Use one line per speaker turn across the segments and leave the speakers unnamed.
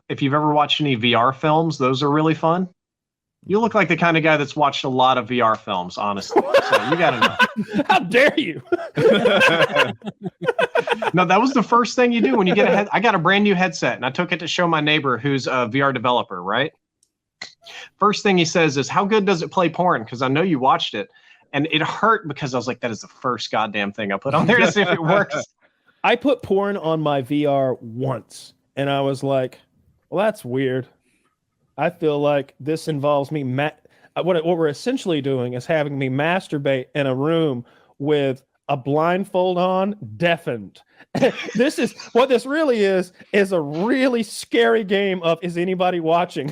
if you've ever watched any VR films, those are really fun. You look like the kind of guy that's watched a lot of VR films, honestly. So you got to know.
How dare you?
No, that was the first thing you do when you get a head. I got a brand new headset and I took it to show my neighbor who's a VR developer, right? First thing he says is, how good does it play porn? Because I know you watched it. And it hurt because I was like, that is the first goddamn thing I put on there to see if it works.
I put porn on my VR once and I was like, well, that's weird. I feel like this involves me. What we're essentially doing is having me masturbate in a room with a blindfold on, deafened. This is what this really is a really scary game of, is anybody watching?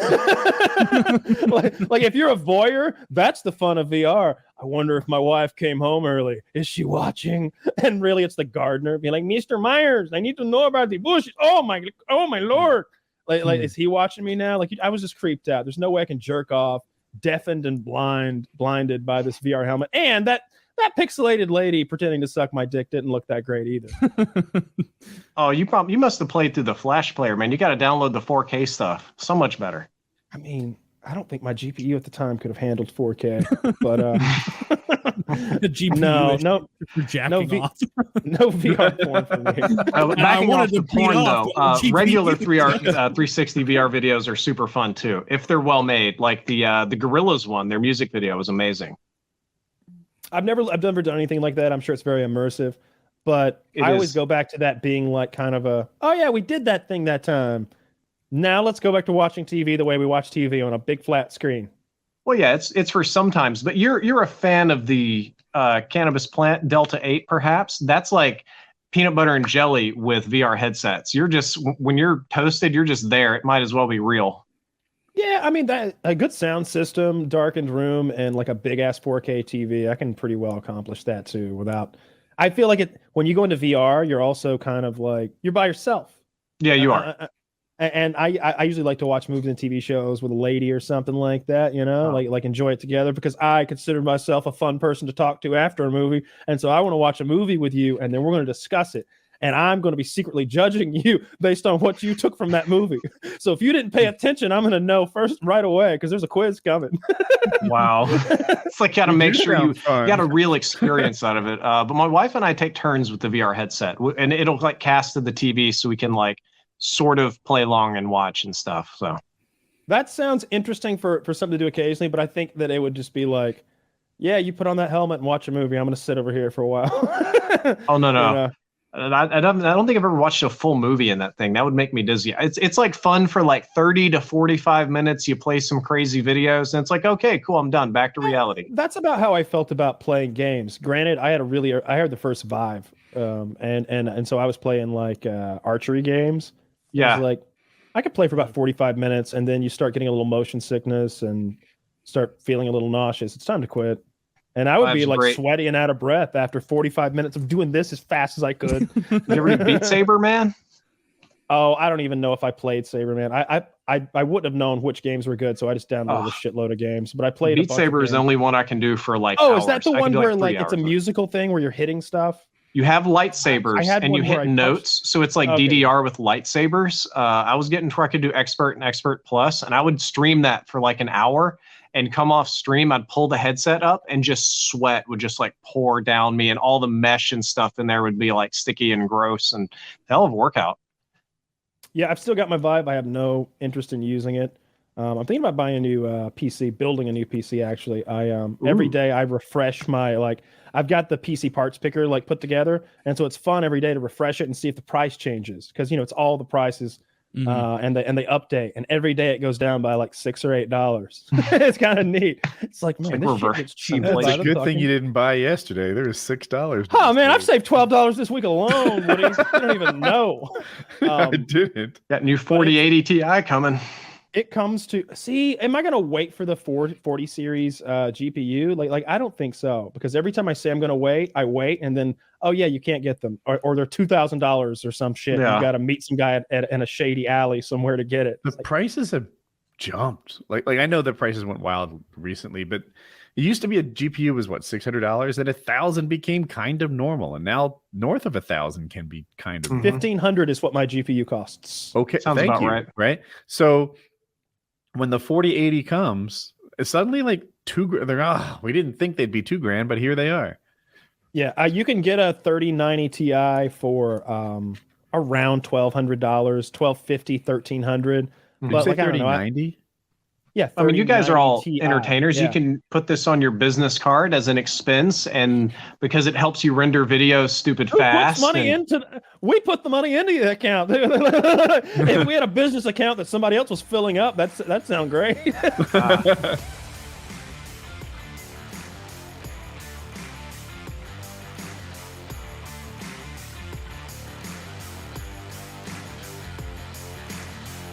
like if you're a voyeur, that's the fun of VR. I wonder if my wife came home early. Is she watching? And really, it's the gardener being like, Mr. Myers, I need to know about the bush. Oh my Lord. Like, is he watching me now? Like, I was just creeped out. There's no way I can jerk off, deafened and blinded by this VR helmet. And that pixelated lady pretending to suck my dick didn't look that great either.
Oh, you must have played through the Flash player, man. You got to download the 4K stuff. So much better.
I mean, I don't think my GPU at the time could have handled 4K, but
the GPU
no VR porn for me.
Backing off the porn though, regular 360 VR videos are super fun too, if they're well made. Like the Gorillaz one, their music video was amazing.
I've never done anything like that. I'm sure it's very immersive, but I always go back to that being like kind of a, oh yeah, we did that thing that time. Now let's go back to watching TV the way we watch TV on a big flat screen.
Well, yeah, it's for sometimes, but you're a fan of the cannabis plant Delta 8, perhaps. That's like peanut butter and jelly with VR headsets. You're just, when you're toasted, you're just there. It might as well be real.
Yeah, I mean, that a good sound system, darkened room, and like a big ass 4K TV, I can pretty well accomplish that too. Without, I feel like it when you go into VR, you're also kind of like you're by yourself.
Yeah, you are.
And I usually like to watch movies and TV shows with a lady or something like that, you know, like enjoy it together, because I consider myself a fun person to talk to after a movie. And so I want to watch a movie with you, and then we're going to discuss it. And I'm going to be secretly judging you based on what you took from that movie. So if you didn't pay attention, I'm going to know right away, because there's a quiz coming.
Wow. It's like, got to make sure you got a real experience out of it. But my wife and I take turns with the VR headset, and it'll like cast to the TV so we can like sort of play along and watch and stuff. So
that sounds interesting for something to do occasionally, but I think that it would just be like, yeah, you put on that helmet and watch a movie. I'm going to sit over here for a while.
Oh, no. You know? I don't think I've ever watched a full movie in that thing. That would make me dizzy. It's like fun for like 30 to 45 minutes. You play some crazy videos and it's like, okay, cool, I'm done. Back to reality.
That's about how I felt about playing games. Granted, I had the first Vive, and so I was playing like archery games.
Yeah,
like I could play for about 45 minutes, and then you start getting a little motion sickness and start feeling a little nauseous. It's time to quit. And I would be like sweaty and out of breath after 45 minutes of doing this as fast as I could.
You ever beat Saber, man?
Oh, I don't even know if I played Saber, man. I wouldn't have known which games were good, so I just downloaded a shitload of games. But I played
Beat Saber is the only one I can do for like
hours.
Oh,
is that the one where like it's a musical thing where you're hitting stuff?
You have lightsabers and you hit notes, so it's like DDR with lightsabers. I was getting to where I could do expert and expert plus, and I would stream that for like an hour and come off stream. I'd pull the headset up and just sweat would just like pour down me, and all the mesh and stuff in there would be like sticky and gross, and hell of a workout.
Yeah, I've still got my Vive. I have no interest in using it. I'm thinking about buying a new PC, building a new PC. Actually, every day I refresh my I've got the PC parts picker like put together, and so it's fun every day to refresh it and see if the price changes, because it's all the prices, and they update, and every day it goes down by like $6 or $8. It's kind of neat. It's like, man, this shit gets cheap.
It's a good thing you didn't buy yesterday. There was $6.
Oh man, I've saved $12 this week alone. Woody. You don't even know.
I didn't.
Got new 4080 Ti coming.
It comes to am I going to wait for the 40 series GPU? Like I don't think so, because every time I say I'm going to wait, I wait, and then, oh yeah, you can't get them, or they're $2,000 or some shit. Yeah. You got to meet some guy in a shady alley somewhere to get it.
The prices have jumped. Like I know the prices went wild recently, but It used to be a GPU was what, $600, and 1,000 became kind of normal, and now north of 1,000 can be kind of.
1,500 is what my GPU costs.
Okay,
sounds
thank
about
you.
right.
Right. So when the 4080 comes, it's suddenly like they're we didn't think they'd be $2,000, but here they are.
Yeah, you can get a 3090 Ti for around $1,200, $1,250, $1,300.
But like 3090.
Yeah,
I mean, you guys are all
Ti.
entertainers.
Yeah.
You can put this on your business card as an expense, and because it helps you render videos stupid fast.
We put the money into the account. If we had a business account that somebody else was filling up, that sounds great.